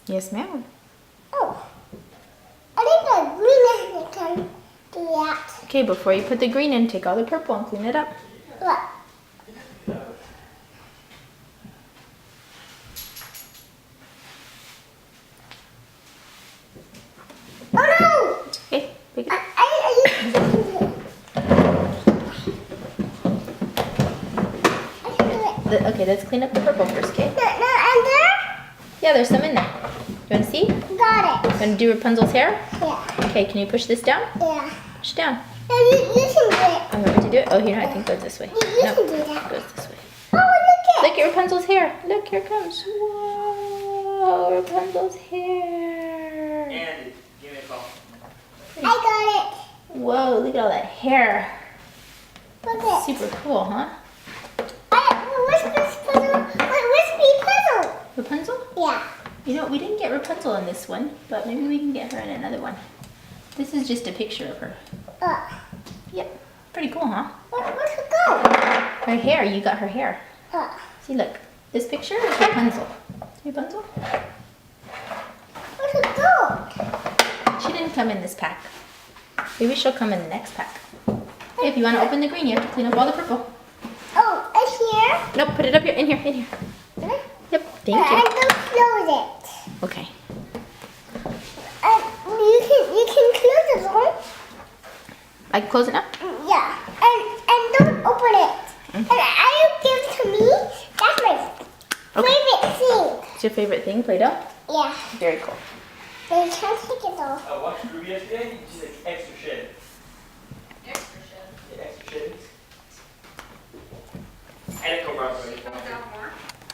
Yes, ma'am. Oh. I think the green can do that. Okay, before you put the green in, take all the purple and clean it up. Look. Oh no! It's okay. Pick it up. Okay, let's clean up the purple first, okay? And there? Yeah, there's some in there. You want to see? Got it. You want to do Rapunzel's hair? Yeah. Okay, can you push this down? Yeah. Push it down. You can do it. I want me to do it? Oh, here, I think it goes this way. You No, can do that. it goes this way. Oh, look Look at Rapunzel's hair. Look, here it comes. Whoa, Rapunzel's hair. Andy, give me a call. I got it. Whoa, look at all that hair. Look it. Super cool, huh? Where's this puzzle? Where's the puzzle? Rapunzel? Yeah. You know, we didn't get Rapunzel in this one, but maybe we can get her in another one. This is just a picture of her. Yep, pretty cool, huh? Where's it go? Her hair, you got her hair. See, look, this picture is Rapunzel. See Rapunzel? Where's it go? She didn't come in this pack. Maybe she'll come in the next pack. Okay, if you want to open the green, you have to clean up all the purple. Oh, it's here? Nope, put it up here, in here, in here. Really? Yep, thank I'm you. going to close it. Okay. You can close it, right? I can close it now? Yeah. And don't open it. And I give it to me. That's my favorite thing. It's your favorite thing, Play-Doh? Yeah. Very cool. But you can't take it though. I watched Ruby yesterday. She's like extra shit. Extra shit. Yeah, extra shit. And it comes out She comes out more.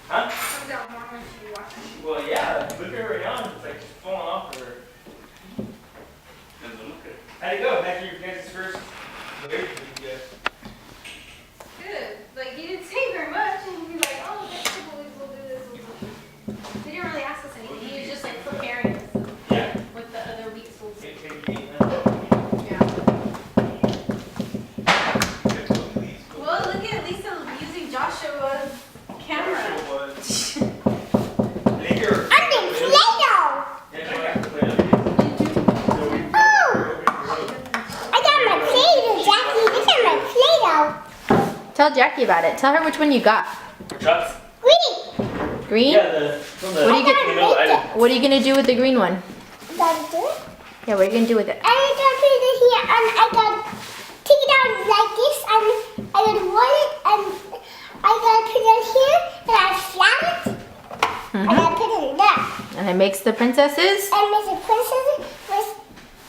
Huh? She comes out more when she watches. Well, yeah. Look at her right now. It's like just falling off her. Doesn't look good. How'd it go? After your guys' first marriage, good. Good. Like, he didn't say very much, and he'd be like, oh, we'll do this, we'll do this. He didn't really ask us anything. He was just like preparing us Yeah. with the other weeks. We'll do. Yeah. Well, look at Lisa using Joshua's camera. I'm in Play-Doh. I got my Play-Doh, Jackie. This is my Play-Doh. Tell Jackie about it. Tell her which one you got. Chucks? Green. Green? Yeah, from the. What are you gonna make it? What are you gonna do with the green one? You gotta do it. Yeah, what are you gonna do with it? I gotta put it here and I gotta take it out like this and I gotta roll it and I gotta put it here and I slam it. I gotta put it in there. And it makes the princesses, And makes the princess with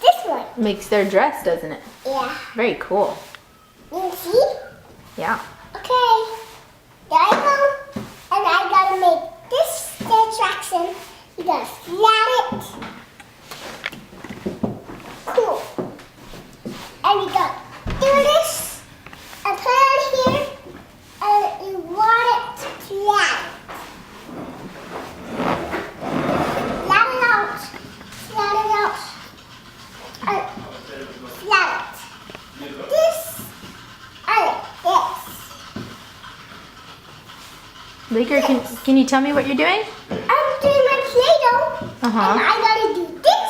this one. makes their dress, doesn't it? Yeah. Very cool. You see? Yeah. Okay. There I go. And I gotta make this the attraction. You gotta flat it. Cool. And you gotta do this and put it here and you want it flat. Flat it out. Flat it out. And flat it. This and this. Laker, can you tell me what you're doing? I'm doing my Play-Doh. Uh-huh. And I gotta do this.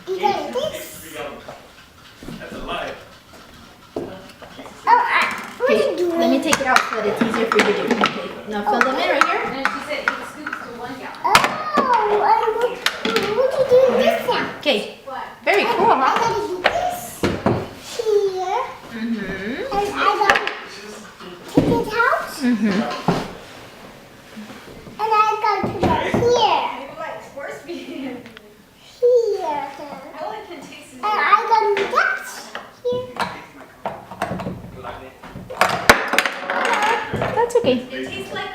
You gotta do this. That's a lie. What are you doing? Let me take it out so that it's easier for you to do. Okay. Now fill them in right here. And then she said he scoops to 1 gallon. Oh, what you doing this now? Okay. What? Very cool, I huh? gotta do this here. Mm-hmm. And I gotta take it out. Mm-hmm. And I gotta put it here. Maybe like force feeding. Here. All I can taste is. And I gotta do that here. That's okay. It tastes like a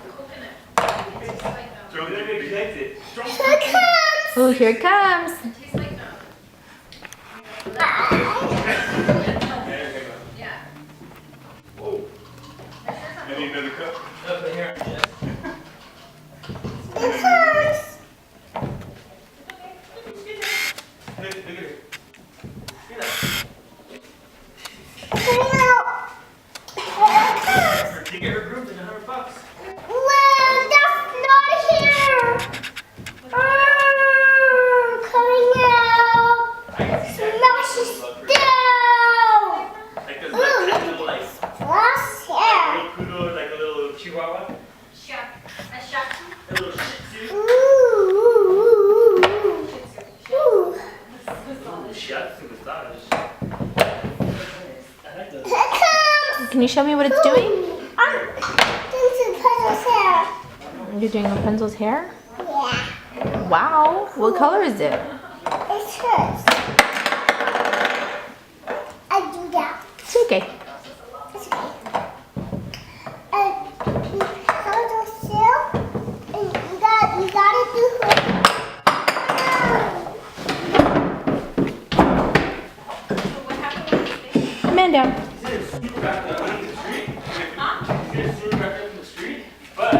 coconut. It tastes like Throw Then we connect it. Here it comes. Oh, here it comes. It tastes like yeah. Whoa. There's sure I need another cup. Up in here. It comes. Look at it. Put it out. Here it comes. You get her group in $100. Wow. A shot. A little shih tzu. Shih tzu massage. I like those. Can you show me what it's doing? This is Puzzle's hair. You're doing Rapunzel's hair? Yeah. Wow. What color is it? It's hers. I do that. It's okay. It's okay. Puzzle's hair. And you gotta do her. What happened with this thing? Man down. He's gonna swoop back up from the street. He's gonna swoop back up from the street. But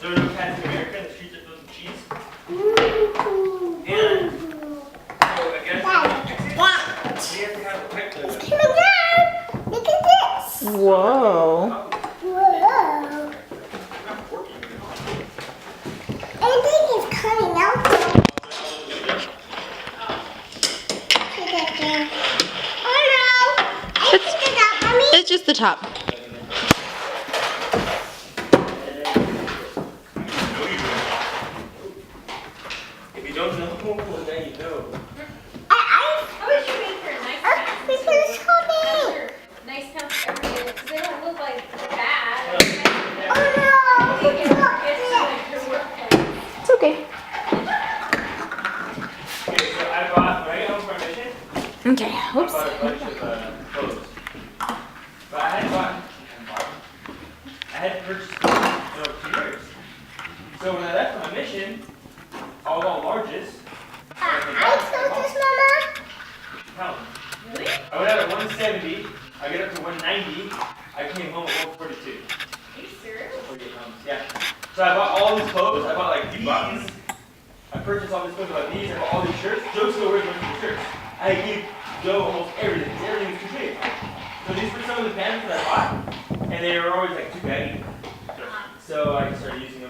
there are no cats in America. The streets are filled with cheese. And so I guess we have to have a pipe It's though. coming down. Look at this. Whoa. Whoa. I think it's coming out. Oh no! I picked it up, Mommy. It's just the top. If you don't know, well, then you know. I How about you make her nice pants? because it's coming. Nice pants every day, because they don't look like bad. Oh no! It's It's like your work pants. It's okay. Okay, so I bought, right home for a mission, Okay. I Oops. bought a bunch of clothes. But I had purchased t-shirts. So when I left on my mission, all larges, I told this, Mama. pounds. Really? I went out at 170, I get up to 190, I came home at 142. Are you serious? 48 pounds, yeah. So I bought all these clothes, I bought like these. I purchased all these clothes, I bought these, I bought all these shirts. Joe still wears most of the shirts. I gave Joe almost everything, everything was too big. So these were some of the pants that I bought, and they were always like too baggy. So I started using